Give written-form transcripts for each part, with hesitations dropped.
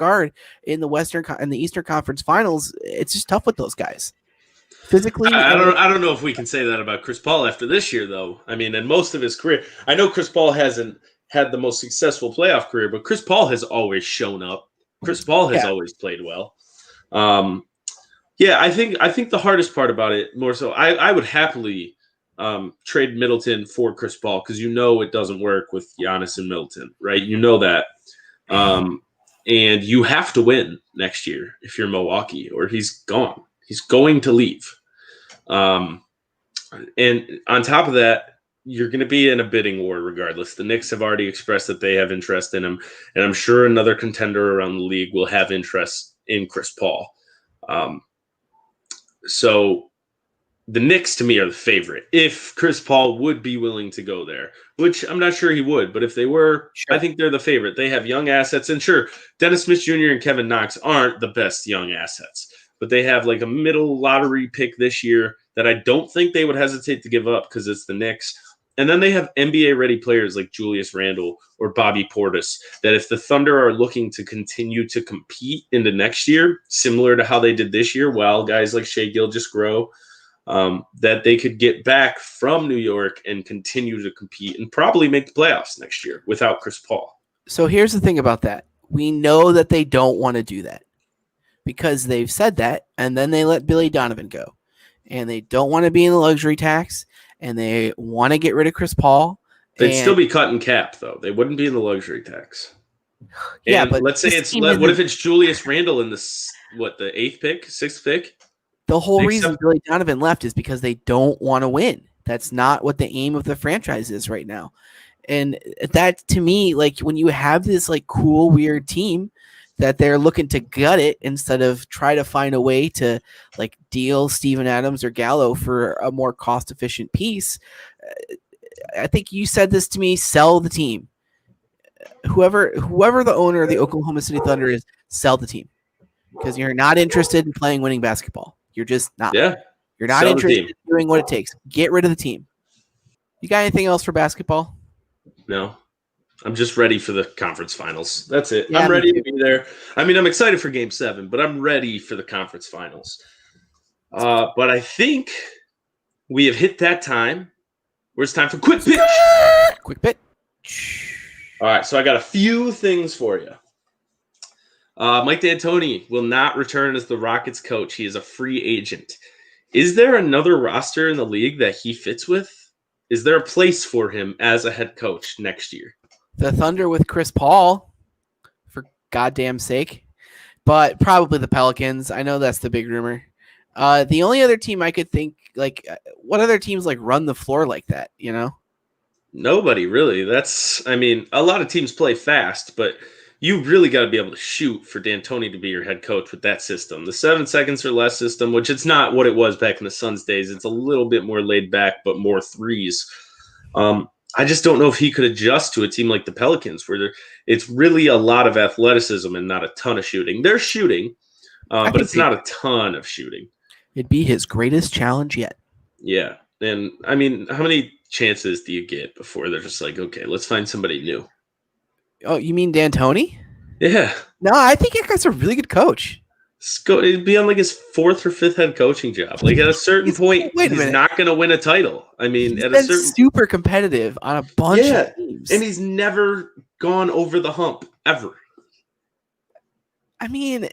guard in the Eastern Conference Finals. It's just tough with those guys physically. I don't know if we can say that about Chris Paul after this year, though. I mean, in most of his career, I know Chris Paul hasn't had the most successful playoff career, but Chris Paul has always shown up. Chris Paul has always played well. I think the hardest part about it more so, I would happily trade Middleton for Chris Paul because it doesn't work with Giannis and Middleton, right? You know that. And you have to win next year if you're Milwaukee, or he's gone. He's going to leave. And on top of that, you're going to be in a bidding war regardless. The Knicks have already expressed that they have interest in him, and I'm sure another contender around the league will have interest in Chris Paul. So the Knicks, to me, are the favorite. If Chris Paul would be willing to go there, which I'm not sure he would, but if they were, sure. I think they're the favorite. They have young assets, and sure, Dennis Smith Jr. and Kevin Knox aren't the best young assets, but they have like a middle lottery pick this year that I don't think they would hesitate to give up because it's the Knicks. And then they have NBA-ready players like Julius Randle or Bobby Portis that if the Thunder are looking to continue to compete into next year, similar to how they did this year, while guys like Shai Gilgeous-Gross, that they could get back from New York and continue to compete and probably make the playoffs next year without Chris Paul. So here's the thing about that. We know that they don't want to do that because they've said that, and then they let Billy Donovan go. And they don't want to be in the luxury tax, and they want to get rid of Chris Paul. They'd still be cutting cap, though. They wouldn't be in the luxury tax. Yeah, and but let's say what if it's Julius Randle in the 8th pick, 6th pick? The whole reason Billy Donovan left is because they don't want to win. That's not what the aim of the franchise is right now. And that, to me, like when you have this like cool, weird team that they're looking to gut it instead of try to find a way to like deal Steven Adams or Gallo for a more cost-efficient piece. I think you said this to me, sell the team. Whoever the owner of the Oklahoma City Thunder is, sell the team because you're not interested in playing winning basketball. You're just not. Yeah. You're not interested in doing what it takes. Get rid of the team. You got anything else for basketball? No. I'm just ready for the conference finals. That's it. Yeah, I'm ready to be there. I mean, I'm excited for Game 7, but I'm ready for the conference finals. But I think we have hit that time where it's time for Quick Pitch. Quick Pitch. All right, so I got a few things for you. Mike D'Antoni will not return as the Rockets coach. He is a free agent. Is there another roster in the league that he fits with? Is there a place for him as a head coach next year? The Thunder with Chris Paul, for goddamn sake. But probably the Pelicans. I know that's the big rumor. The only other team I could think, like, what other teams, like, run the floor like that, you know? Nobody, really. A lot of teams play fast, but you really got to be able to shoot for D'Antoni to be your head coach with that system. The 7 seconds or less system, which it's not what it was back in the Suns days. It's a little bit more laid back, but more threes. I just don't know if he could adjust to a team like the Pelicans, where it's really a lot of athleticism and not a ton of shooting. They're shooting, but it's not a ton of shooting. It'd be his greatest challenge yet. Yeah. And, I mean, how many chances do you get before they're just like, okay, let's find somebody new? Oh, you mean D'Antoni? Yeah. No, I think that guy's a really good coach. It'd be on like his 4th or 5th head coaching job. Like at a certain point, he's not going to win a title. I mean, he's been super competitive on a bunch of teams, and he's never gone over the hump ever. I mean,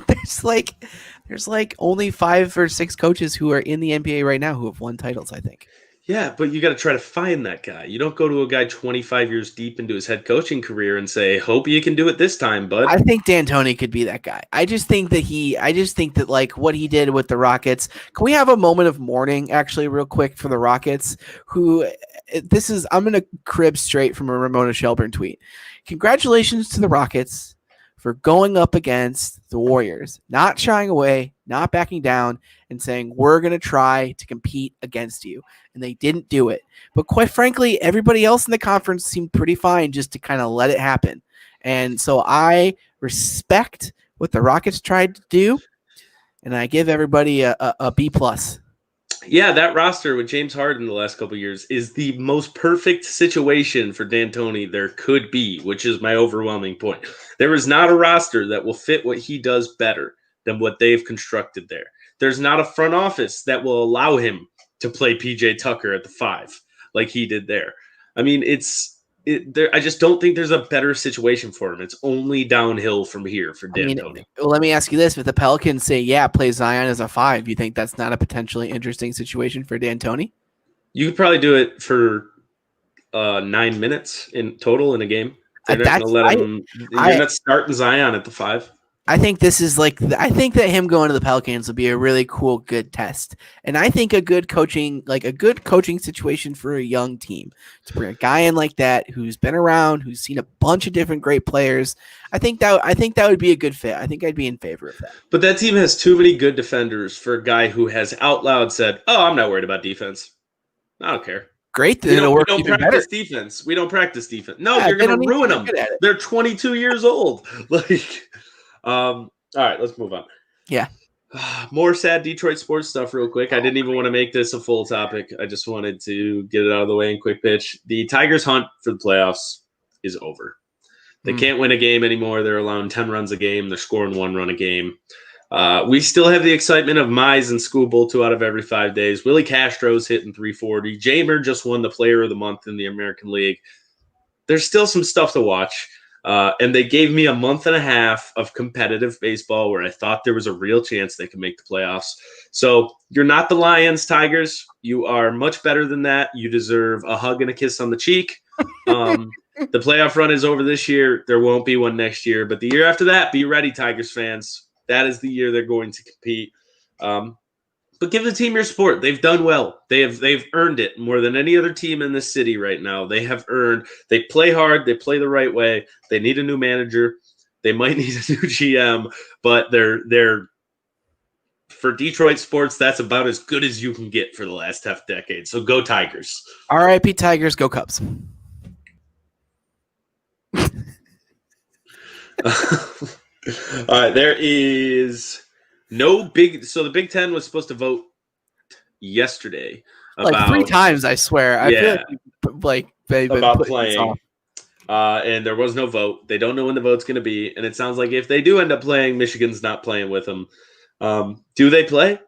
there's like only 5 or 6 coaches who are in the NBA right now who have won titles, I think. Yeah, but you got to try to find that guy. You don't go to a guy 25 years deep into his head coaching career and say, "Hope you can do it this time, bud." I think D'Antoni could be that guy. I just think that like what he did with the Rockets. Can we have a moment of mourning, actually, real quick for the Rockets? I'm going to crib straight from a Ramona Shelburne tweet. Congratulations to the Rockets for going up against the Warriors, not shying away, not backing down, and saying, we're going to try to compete against you. And they didn't do it. But quite frankly, everybody else in the conference seemed pretty fine just to kind of let it happen. And so I respect what the Rockets tried to do, and I give everybody a B+. Yeah, that roster with James Harden the last couple of years is the most perfect situation for D'Antoni there could be, which is my overwhelming point. There is not a roster that will fit what he does better than what they've constructed there. There's not a front office that will allow him to play PJ Tucker at the 5 like he did there. I mean, I just don't think there's a better situation for him. It's only downhill from here for D'Antoni. Well, let me ask you this: if the Pelicans say, "Yeah, play Zion as a 5," you think that's not a potentially interesting situation for D'Antoni? You could probably do it for 9 minutes in total in a game. They're not going to let him. You're not starting Zion at the 5. I think this is I think that him going to the Pelicans would be a really cool, good test. And I think a good coaching situation for a young team to bring a guy in like that who's been around, who's seen a bunch of different great players. I think that would be a good fit. I think I'd be in favor of that. But that team has too many good defenders for a guy who has out loud said, "Oh, I'm not worried about defense. I don't care." Great, then it'll work even better. We don't practice defense. No, you're going to ruin them. They're 22 years old. All right, let's move on. Yeah. More sad Detroit sports stuff real quick. I didn't even want to make this a full topic. I just wanted to get it out of the way in quick pitch. The Tigers' hunt for the playoffs is over. They can't win a game anymore. They're allowing 10 runs a game. They're scoring 1 run a game. We still have the excitement of Mize and Skubal 2 out of every 5 days. Willie Castro's hitting 340. Jamer just won the Player of the Month in the American League. There's still some stuff to watch. And they gave me a month and a half of competitive baseball where I thought there was a real chance they could make the playoffs. So you're not the Lions, Tigers. You are much better than that. You deserve a hug and a kiss on the cheek. The playoff run is over this year. There won't be one next year. But the year after that, be ready, Tigers fans. That is the year they're going to compete. But give the team your support. They've done well. They've earned it more than any other team in this city right now. They have earned. They play hard. They play the right way. They need a new manager. They might need a new GM. But they're for Detroit sports. That's about as good as you can get for the last half decade. So go Tigers. R.I.P. Tigers. Go Cubs. All right, there is no big. So the Big Ten was supposed to vote yesterday about like 3 times. I swear. I feel like they've about playing, and there was no vote. They don't know when the vote's going to be, and it sounds like if they do end up playing, Michigan's not playing with them. Do they play?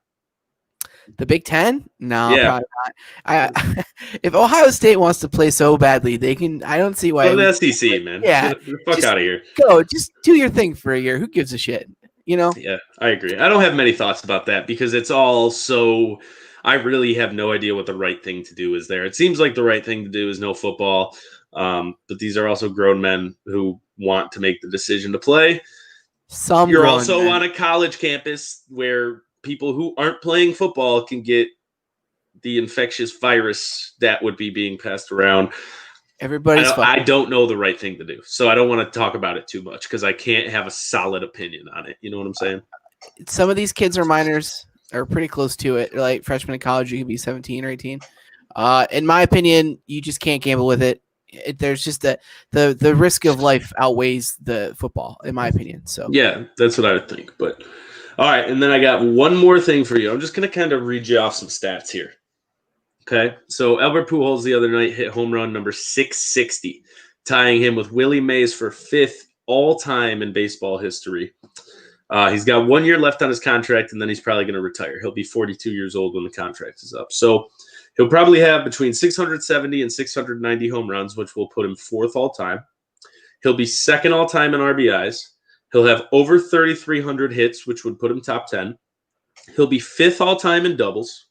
The Big Ten? No, probably not. If Ohio State wants to play so badly, they can. I don't see why. Go to the SEC, man. Yeah, get the fuck out of here. Go, just do your thing for a year. Who gives a shit? You know? Yeah, I agree. I don't have many thoughts about that because it's all so. I really have no idea what the right thing to do is there. It seems like the right thing to do is no football, but these are also grown men who want to make the decision to play. You're also on a college campus where people who aren't playing football can get the infectious virus that would be being passed around. I don't know the right thing to do. So I don't want to talk about it too much because I can't have a solid opinion on it. You know what I'm saying? Some of these kids are minors or pretty close to it. Like freshmen in college, you can be 17 or 18. In my opinion, you just can't gamble with it. There's just the risk of life outweighs the football, in my opinion. So yeah, that's what I would think. But all right, and then I got one more thing for you. I'm just going to kind of read you off some stats here. Okay, so Albert Pujols the other night hit home run number 660, tying him with Willie Mays for 5th all-time in baseball history. He's got 1 year left on his contract, and then he's probably going to retire. He'll be 42 years old when the contract is up. So he'll probably have between 670 and 690 home runs, which will put him 4th all-time. He'll be 2nd all-time in RBIs. He'll have over 3,300 hits, which would put him top 10. He'll be 5th all-time in doubles.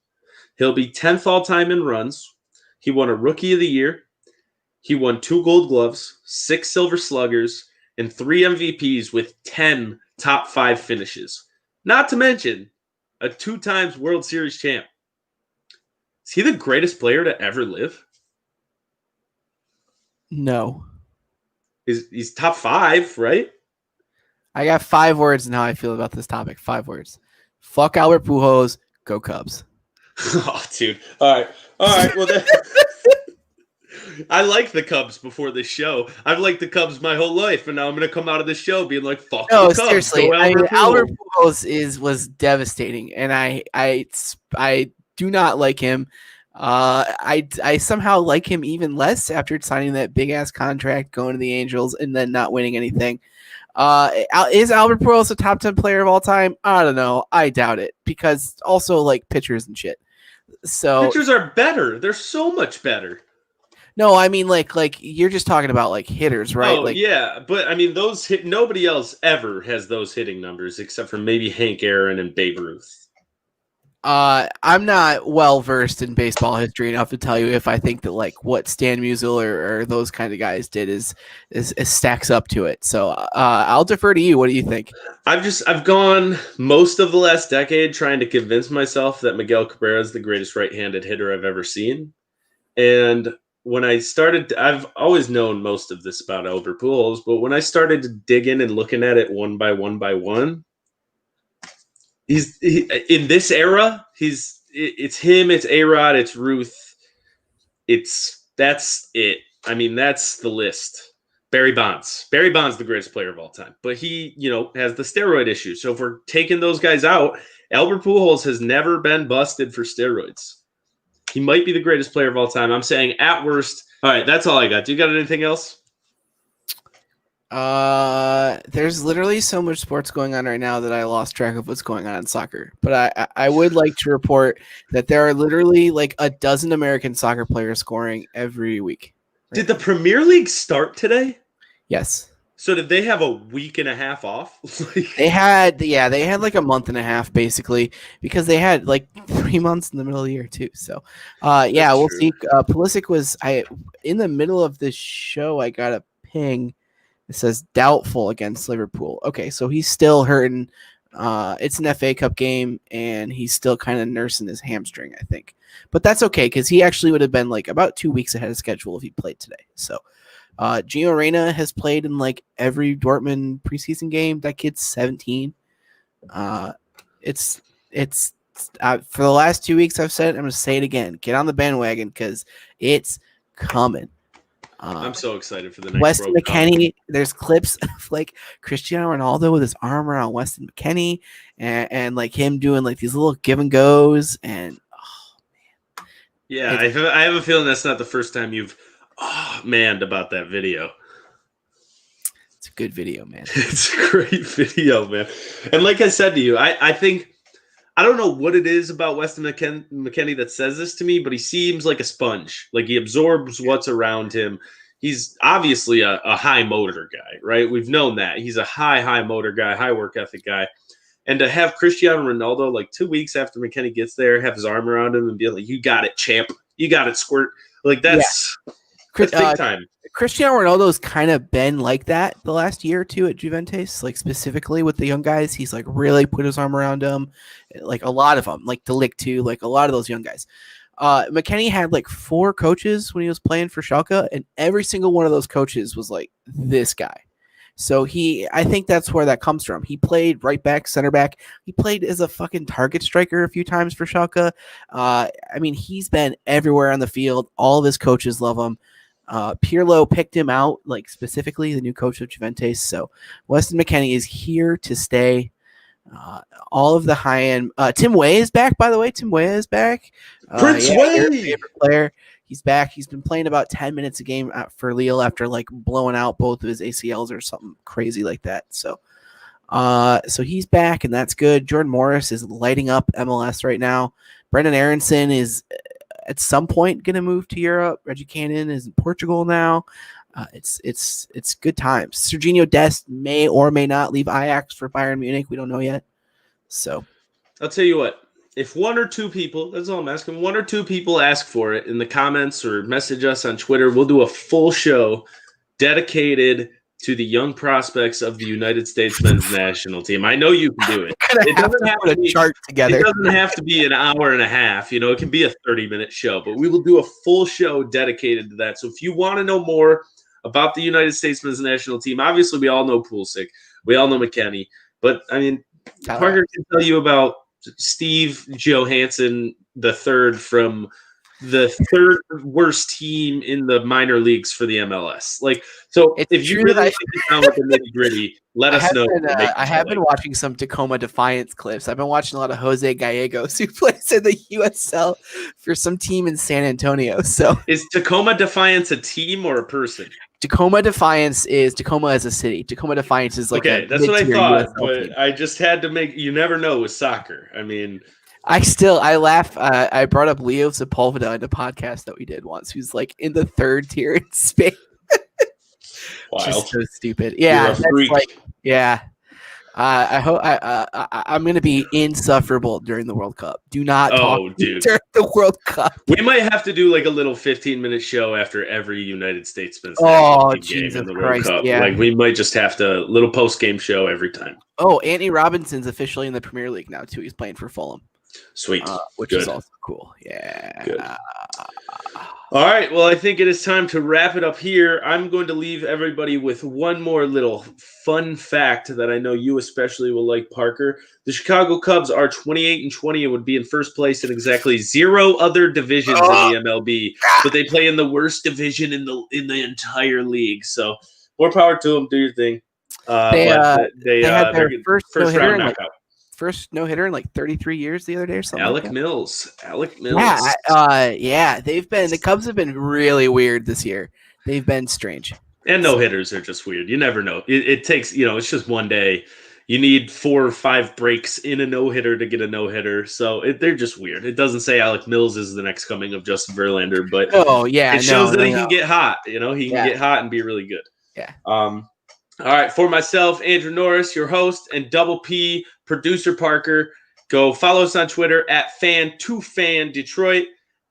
He'll be 10th all-time in runs. He won a Rookie of the Year. He won 2 Gold Gloves, 6 Silver Sluggers, and 3 MVPs with 10 top 5 finishes. Not to mention a 2 times World Series champ. Is he the greatest player to ever live? No. He's top 5, right? I got 5 words in how I feel about this topic. 5 words. Fuck Albert Pujols. Go Cubs. Oh, dude. All right. Well, I liked the Cubs before this show. I've liked the Cubs my whole life, and now I'm going to come out of the show being like, "Fuck the Cubs." Seriously. Albert Pujols was devastating, and I do not like him. I somehow like him even less after signing that big ass contract, going to the Angels, and then not winning anything. Is Albert Pujols a top 10 player of all time? I don't know. I doubt it, because also like pitchers and shit. So pitchers are better. They're so much better. No, I mean like you're just talking about like hitters, right? Oh, like yeah, but I mean those hit. Nobody else ever has those hitting numbers except for maybe Hank Aaron and Babe Ruth. I'm not well versed in baseball history enough to tell you if I think that like what Stan Musial or those kind of guys did is stacks up to it. So I'll defer to you. What do you think? I've gone most of the last decade trying to convince myself that Miguel Cabrera is the greatest right-handed hitter I've ever seen. And when I started, I've always known most of this about Albert Pujols, but when I started to dig in and looking at it one by one, in this era, it's him, it's A-Rod, it's Ruth, that's it. I mean, that's the list. Barry Bonds, the greatest player of all time, but he, has the steroid issue. So if we're taking those guys out, Albert Pujols has never been busted for steroids. He might be the greatest player of all time. I'm saying at worst. All right, that's all I got. Do you got anything else? There's literally so much sports going on right now that I lost track of what's going on in soccer. But I would like to report that there are literally like a dozen American soccer players scoring every week. Right? Did the Premier League start today? Yes. So did they have a week and a half off? They had like a month and a half basically, because they had like 3 months in the middle of the year too. So, yeah, we'll see. Pulisic was in the middle of this show. I got a ping. It says doubtful against Liverpool. Okay, so he's still hurting. It's an FA Cup game, and he's still kind of nursing his hamstring, I think. But that's okay, because he actually would have been like about 2 weeks ahead of schedule if he played today. So, Gio Reyna has played in like every Dortmund preseason game. That kid's 17. It's for the last 2 weeks I've said it, I'm going to say it again. Get on the bandwagon because it's coming. I'm so excited for the next Weston McKennie. There's clips of like Cristiano Ronaldo with his arm around Weston McKennie and like him doing like these little give and goes. And oh man, yeah, I have a feeling that's not the first time you've manned about that video. It's a good video, man. It's a great video, man. And like I said to you, I think I don't know what it is about Weston McKennie that says this to me, but he seems like a sponge. Like he absorbs what's around him. He's obviously a high motor guy, right? We've known that. He's a high motor guy, high work ethic guy. And to have Cristiano Ronaldo, like 2 weeks after McKennie gets there, have his arm around him and be like, "You got it, champ. You got it, squirt." Like that's big time. Cristiano Ronaldo's kind of been like that the last year or two at Juventus, like specifically with the young guys. He's like really put his arm around them, like a lot of them, like De Ligt too, like a lot of those young guys. McKennie had like 4 coaches when he was playing for Schalke, and every single one of those coaches was like this guy. So I think that's where that comes from. He played right back, center back. He played as a fucking target striker a few times for Schalke. I mean, he's been everywhere on the field. All of his coaches love him. Pirlo picked him out, like specifically the new coach of Juventus. So Weston McKennie is here to stay. All of the high end. Tim Weah is back, by the way. Tim Weah is back. Prince Weah, favorite player. He's back. He's been playing about 10 minutes a game for Lille after like blowing out both of his ACLs or something crazy like that. So, so he's back, and that's good. Jordan Morris is lighting up MLS right now. Brendan Aronson is at some point going to move to Europe. Reggie Cannon is in Portugal now. It's good times. Serginho Dest may or may not leave Ajax for Bayern Munich. We don't know yet. So I'll tell you what. If 1 or 2 people, that's all I'm asking, 1 or 2 people ask for it in the comments or message us on Twitter, we'll do a full show dedicated to the young prospects of the United States men's national team. I know you can do it. It doesn't have to be chart together. It doesn't have to be an hour and a half. It can be a 30-minute show, but we will do a full show dedicated to that. So if you want to know more about the United States men's national team, obviously we all know Pulisic, we all know McKennie, but I mean, Parker can tell you about Steve Johansson III from the third worst team in the minor leagues for the MLS. Like, so It's if you true really that want to get down with the nitty gritty, let us know. I have been watching some Tacoma Defiance clips. I've been watching a lot of Jose Gallegos, who plays in the USL for some team in San Antonio. So is Tacoma Defiance a team or a person? Tacoma Defiance is Tacoma as a city. Tacoma Defiance is like okay, that's what I thought, but team. I just had to make. You never know with soccer. I mean. I laugh. I brought up Leo Sepulveda in a podcast that we did once, who's like in the third tier in Spain. Just so stupid. Yeah, that's like, yeah. I hope I'm gonna be insufferable during the World Cup. Do not talk during the World Cup. We might have to do like a little 15-minute show after every United States game in the World Cup. Yeah. Like we might just have to little post-game show every time. Oh, Anthony Robinson's officially in the Premier League now too. He's playing for Fulham. Sweet. Which is also cool. Yeah. Good. All right. Well, I think it is time to wrap it up here. I'm going to leave everybody with one more little fun fact that I know you especially will like, Parker. The Chicago Cubs are 28-20 and would be in first place in exactly 0 other divisions in the MLB, but they play in the worst division in the entire league. So more power to them. Do your thing. They had their first round knockout. First no-hitter in like 33 years the other day or something. Alec Mills. Yeah, the Cubs have been really weird this year. They've been strange. And no-hitters are just weird. You never know. It takes, it's just one day. You need 4 or 5 breaks in a no-hitter to get a no-hitter. So they're just weird. It doesn't say Alec Mills is the next coming of Justin Verlander, but it shows that he can get hot. He can get hot and be really good. Yeah. All right, for myself, Andrew Norris, your host, and Double P, producer Parker, go follow us on Twitter at Fan2Fan Detroit,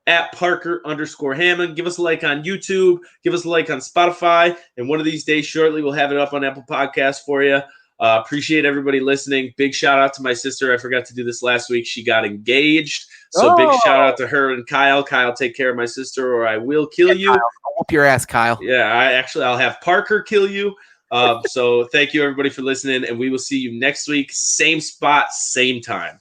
at Parker_Hammond. Give us a like on YouTube. Give us a like on Spotify. And one of these days, shortly, we'll have it up on Apple Podcasts for you. Appreciate everybody listening. Big shout out to my sister. I forgot to do this last week. She got engaged. So big shout out to her and Kyle. Kyle, take care of my sister or I will kill you. Kyle. I'll whoop your ass, Kyle. Yeah, I'll have Parker kill you. So thank you everybody for listening, and we will see you next week. Same spot, same time.